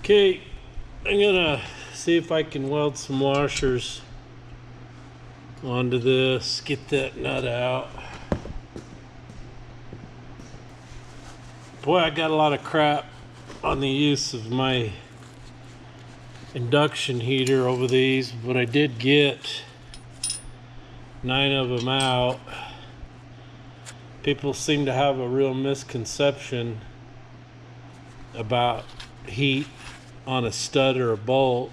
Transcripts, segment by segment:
Okay, I'm gonna see if I can weld some washers onto this, get that nut out. Boy, I got a lot of crap on the use of my induction heater over these, but I did get 9 of them out. People seem to have a real misconception about heat on a stud or a bolt,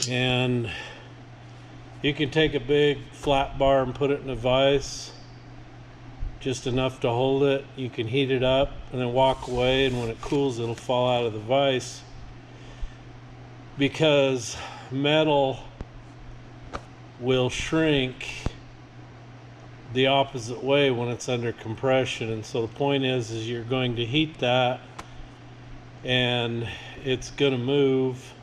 and you can take a big flat bar and put it in a vise, just enough to hold it. You can heat it up and then walk away, and when it cools it'll fall out of the vise, because metal will shrink the opposite way when it's under compression. And so the point is you're going to heat that, and it's going to move,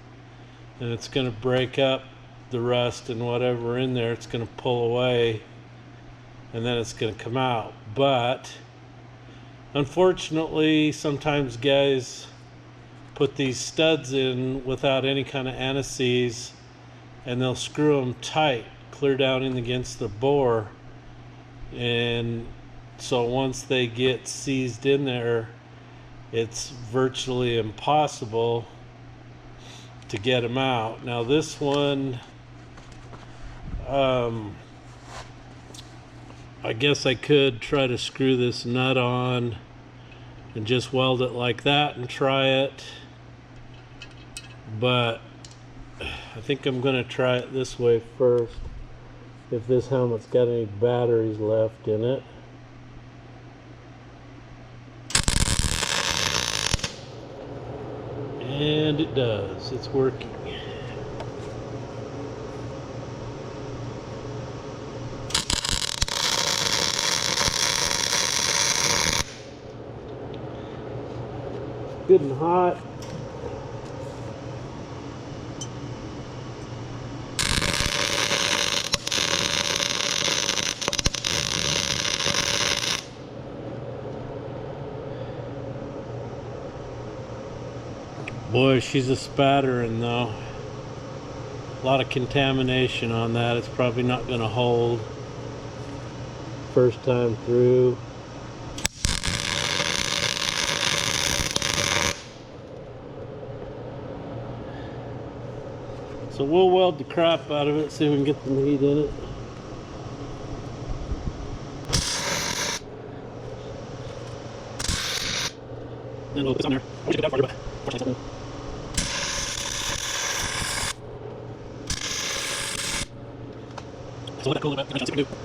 and it's going to break up the rust and whatever in there. It's going to pull away, and then it's going to come out. But unfortunately, sometimes guys put these studs in without any kind of anti-seize, and they'll screw them tight clear down in against the bore, and so once they get seized in there, it's virtually impossible to get them out. Now this one, I guess I could try to screw this nut on and just weld it like that and try it, but I think I'm going to try it this way first, if this helmet's got any batteries left in it. And it does. It's working. Good and hot. Boy, she's a spattering though. A lot of contamination on that. It's probably not going to hold first time through. So we'll weld the crap out of it, see if we can get some heat in it. Then we'll put this on there. I wish I could get that for you, but unfortunately it's so let that cool a little bit, and then see what we can do.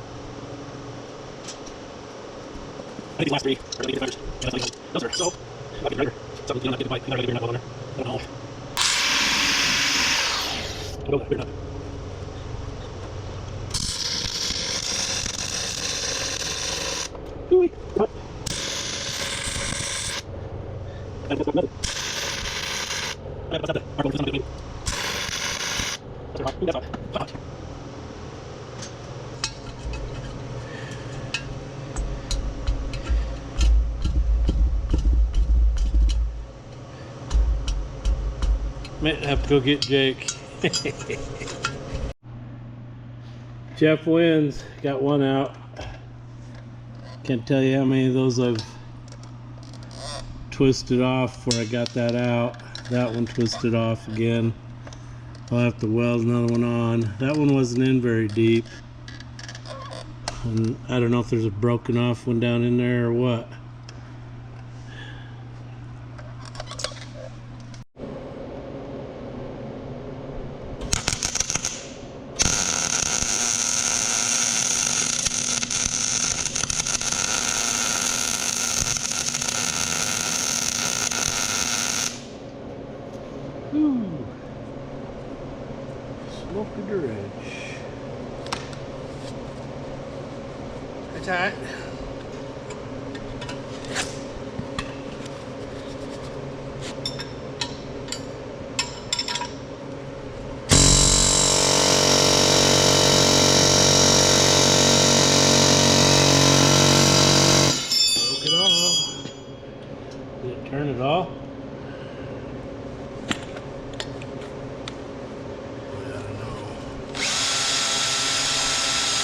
I think these last three are really good fibers. Yeah, that's like those are so not getting brighter. Something you don't have to get the bike, you gotta get your nut on there. I don't know. I'll go with that, nut. Ooh-wee, hot. And what's that? And what's that? Our goal is not to be. That's hot. Ooh, that's hot. Hot. Might have to go get Jake. Jeff wins. Got one out. Can't tell you how many of those I've twisted off before I got that out. That one twisted off again. I'll have to weld another one on. That one wasn't in very deep, and I don't know if there's a broken off one down in there or what. Ooh, smoky dredge. It's hot. Broke it off. Did it turn it off?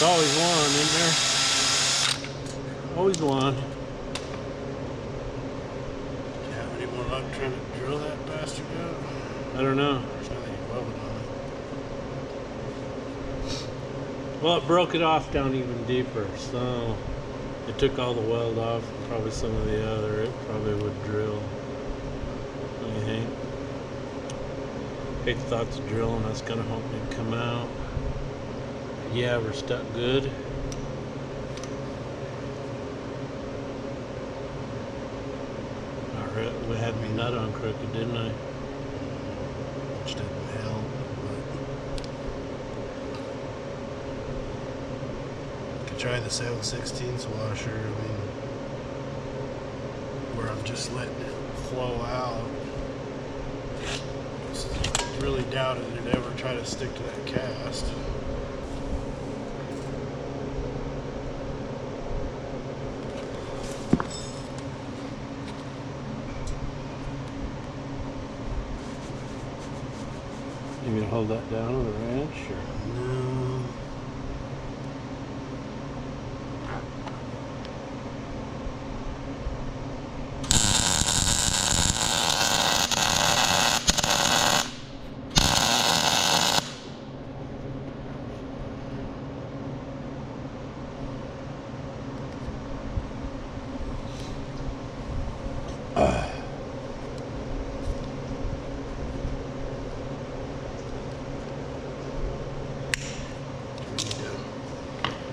There's always one in there. Always one. Do you have any more luck trying to drill that bastard out? I don't know. There's nothing welded on it. Well, it broke it off down even deeper, so it took all the weld off, and probably some of the other. It probably would drill. What do you think? Hate the thoughts of drilling. I was kind of hoping it'd come out. Yeah, we're stuck good. Alright, we had my nut on crooked, didn't I? Which didn't help, but could try the 7/16 washer. I mean, where I'm just letting it flow out. Just really doubted it'd ever try to stick to that cast. You mean to hold that down with a wrench, or? No.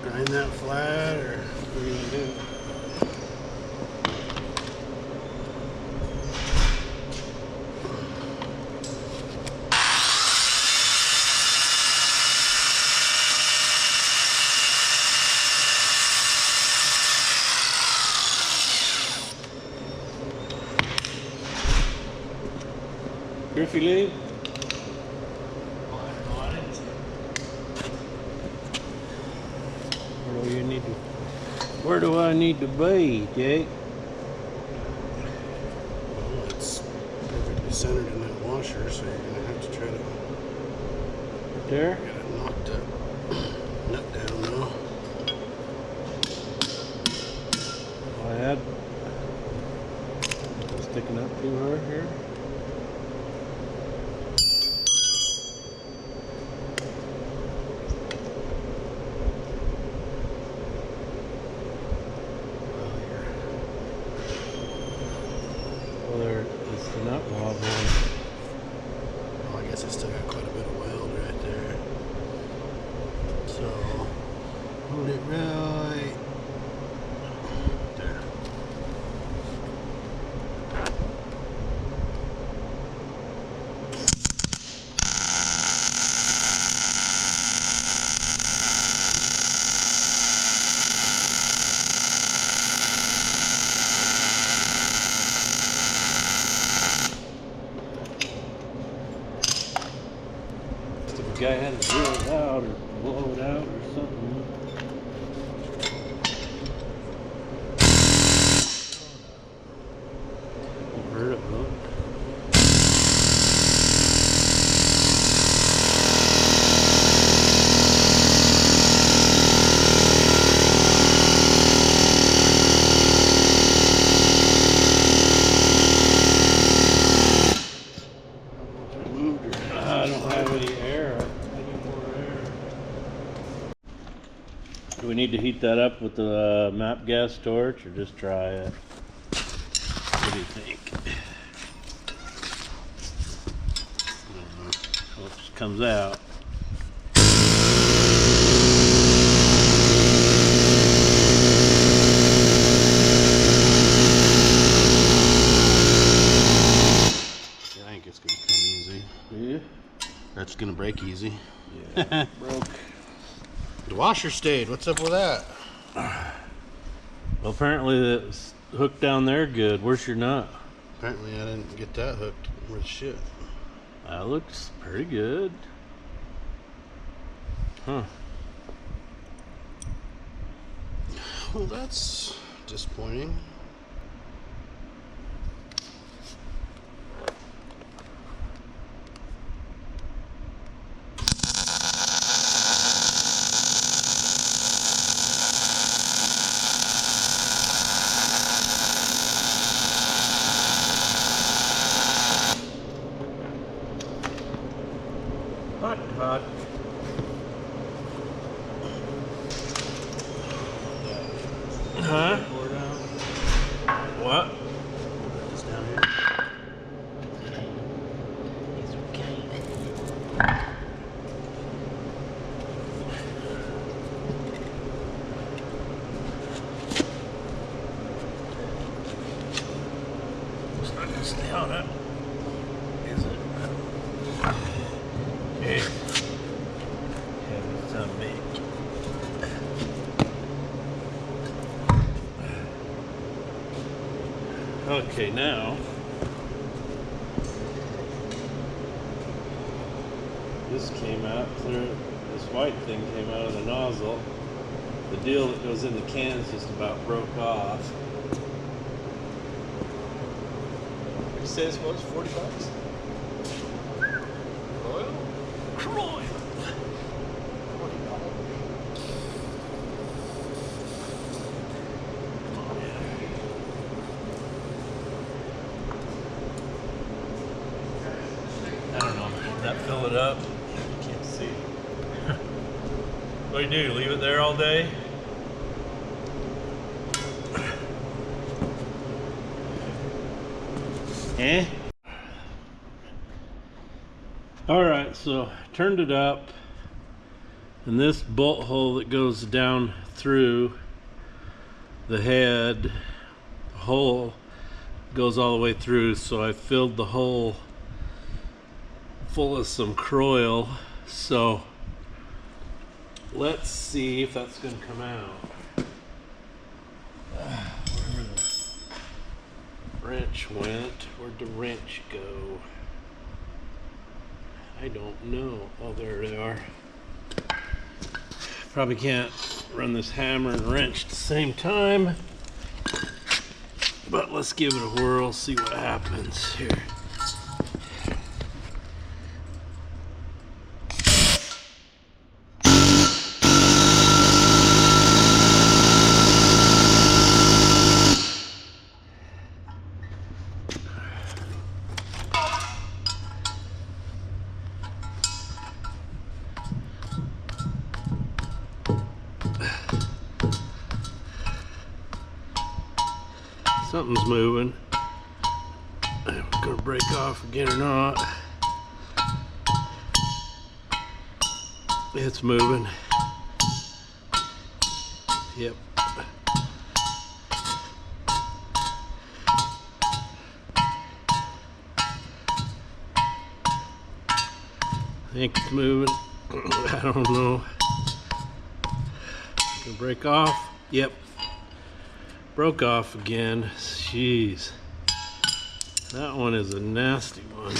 Grind that flat, or what are you gonna do? Griffey Lee? Where do I need to be, Jake? Well, it's perfectly centered in that washer, so you're gonna have to try to There? get it knocked up, nut down now. I had sticking up too hard here. Not wobbling. Well, I guess it's still got quite a bit of weld right there. So, hold it right there. The guy had to drill it out or blow it out or something. Heard it, huh? I don't have any air. Do we need to heat that up with the map gas torch or just try it? What do you think? Oops, comes out. I think it's gonna come easy. Yeah? That's gonna break easy. Yeah, broke. The washer stayed. What's up with that? Well, apparently it's hooked down there good. Where's your nut? Apparently I didn't get that hooked with shit. That looks pretty good. Huh. Well, that's disappointing. Huh? What? This down here. It's okay. It's not gonna stay on it, is it? Okay. It's a big. Okay, now this came out through, this white thing came out of the nozzle. The deal that goes in the cans just about broke off. What did you say this was? 40 bucks? Oil? Croy! I don't know. Did that fill it up? I can't see. What do you do? Leave it there all day? Eh? Alright, so turned it up, and this bolt hole that goes down through the head, the hole goes all the way through, so I filled the hole full of some Croil. So let's see if that's going to come out. Where the wrench went, where'd the wrench go? I don't know. Oh, there they are. Probably can't run this hammer and wrench at the same time, but let's give it a whirl, see what happens here. Something's moving. I don't know if it's gonna break off again or not. It's moving. Yep. I think it's moving. I don't know. Gonna break off. Yep. Broke off again. Jeez. That one is a nasty one.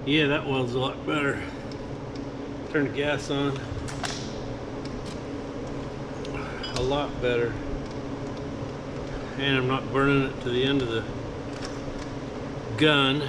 Yeah, that one's a lot better. Turn the gas on. A lot better. And I'm not burning it to the end of the gun.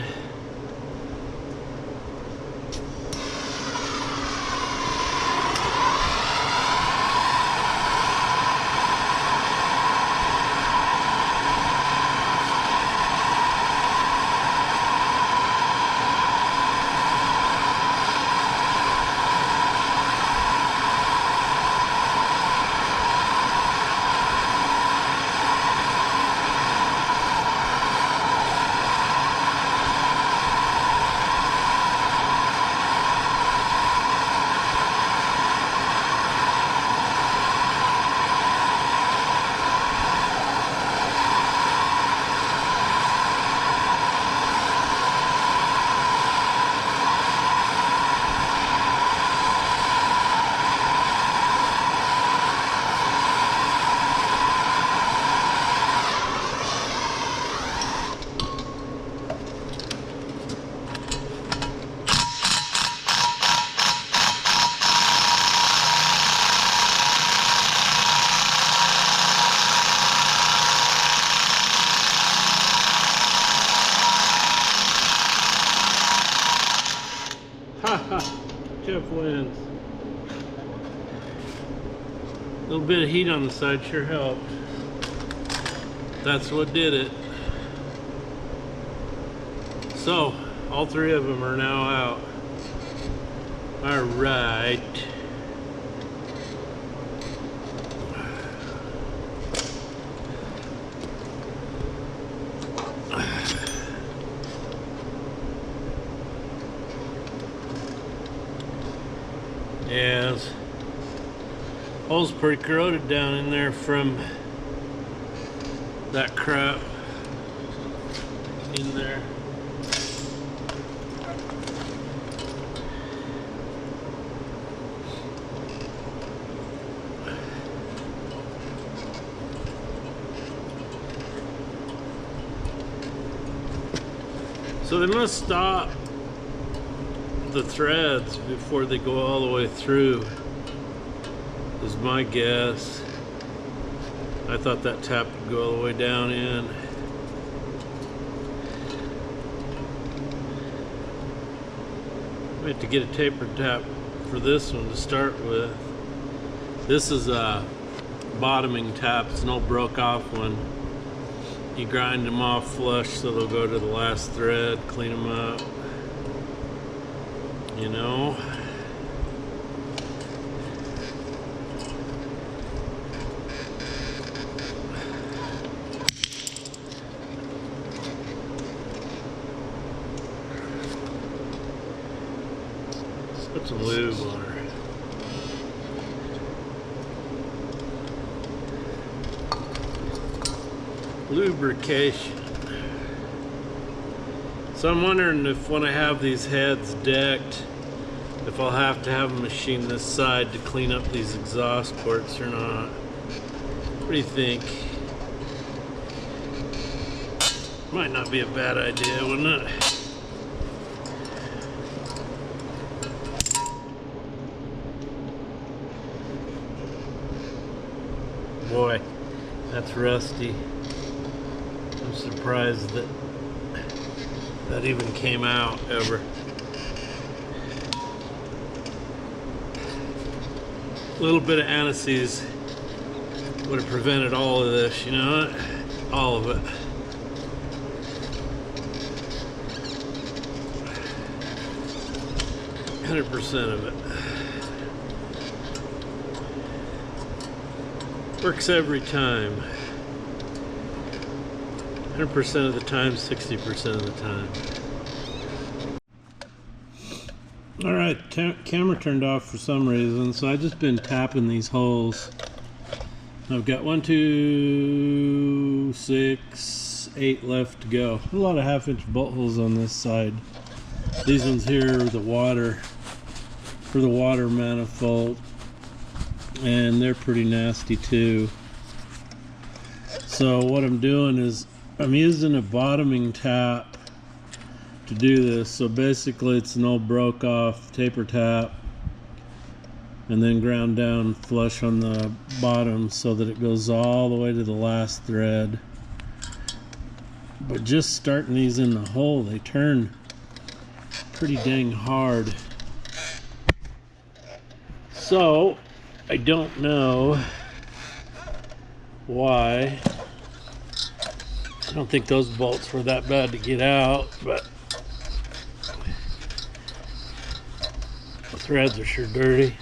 little bit of heat on the side sure helped. That's what did it. So, all three of them are now out. All right. Yeah, hole's pretty corroded down in there from that crap in there. So they must stop the threads before they go all the way through, is my guess. I thought that tap would go all the way down in. We have to get a tapered tap for this one to start with. This is a bottoming tap. It's an old broke off one. You grind them off flush so they'll go to the last thread, clean them up. You know? Let's put some lube on her. Lubrication. So I'm wondering if when I have these heads decked, if I'll have to have a machine this side to clean up these exhaust ports or not. What do you think? Might not be a bad idea, wouldn't it? Boy, that's rusty. I'm surprised that that even came out ever. A little bit of anise would have prevented all of this, you know, all of it. %100% of it. Works every time. 100% of the time, 60% of the time. Alright, camera turned off for some reason, so I've just been tapping these holes. I've got 1, 2, 6, 8 left to go. A lot of 1/2-inch bolt holes on this side. These ones here are the water, for the water manifold, and they're pretty nasty too. So what I'm doing is I'm using a bottoming tap to do this. So basically it's an old broke off taper tap and then ground down flush on the bottom so that it goes all the way to the last thread. But just starting these in the hole, they turn pretty dang hard. So I don't know why. I don't think those bolts were that bad to get out, but the threads are sure dirty,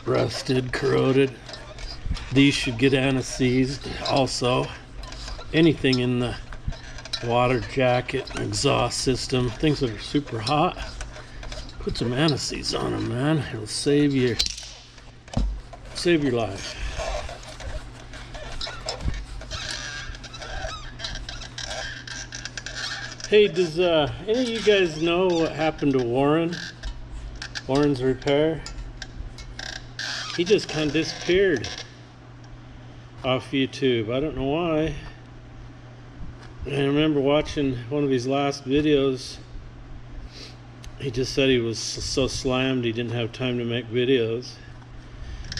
rusted, corroded. These should get anesthesized also. Anything in the water jacket, exhaust system, things that are super hot, put some anesthesias on them, man. It'll save your life. Hey, does any of you guys know what happened to Warren's repair? He just kind of disappeared off YouTube. I don't know why. I remember watching one of his last videos. He just said he was so slammed he didn't have time to make videos.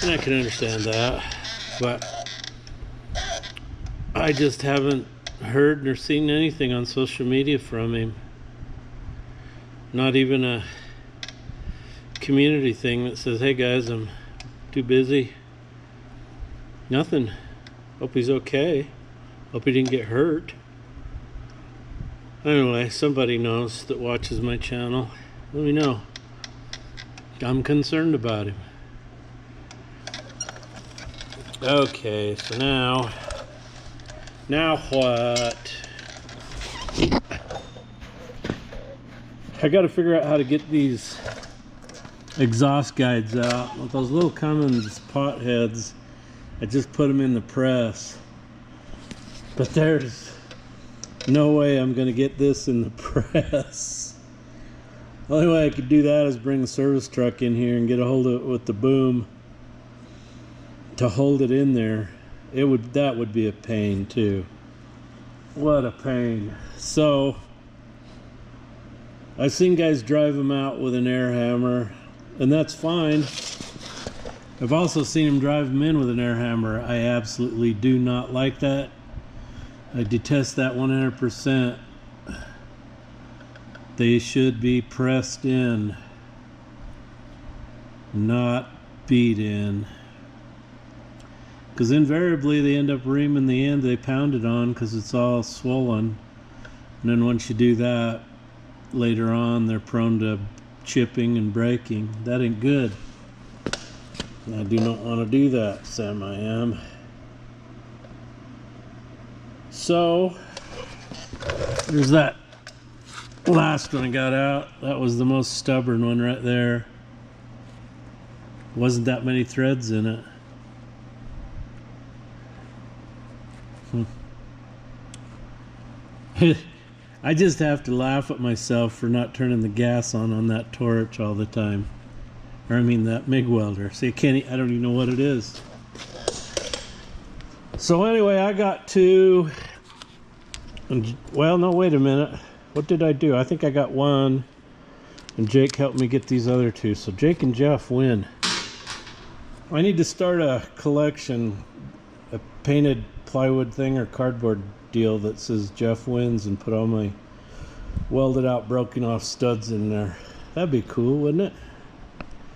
And I can understand that. But I just haven't heard nor seen anything on social media from him. Not even a community thing that says, hey guys, I'm too busy, Nothing. Hope he's okay. Hope he didn't get hurt. Anyway, somebody knows that watches my channel. Let me know. I'm concerned about him. Okay, so now what? I gotta figure out how to get these exhaust guides out. With those little Cummins pot heads, I just put them in the press. But there's no way I'm gonna get this in the press. The only way I could do that is bring the service truck in here and get a hold of it with the boom to hold it in there. That would be a pain too. What a pain. So I've seen guys drive them out with an air hammer, and that's fine. I've also seen them drive them in with an air hammer. I absolutely do not like that. I detest that 100%. They should be pressed in, not beat in. Because invariably they end up reaming the end they pounded on because it's all swollen. And then once you do that, later on they're prone to chipping and breaking. That ain't good. I do not want to do that, Sam. I am. So there's that last one I got out. That was the most stubborn one right there. Wasn't that many threads in it. I just have to laugh at myself for not turning the gas on that torch all the time. Or I mean that MIG welder. See, I don't even know what it is. So anyway, I got two. Well, no, wait a minute. What did I do? I think I got one. And Jake helped me get these other two. So Jake and Jeff win. I need to start a collection, a painted plywood thing or cardboard deal that says Jeff wins, and put all my welded out broken off studs in there. That'd be cool, wouldn't it?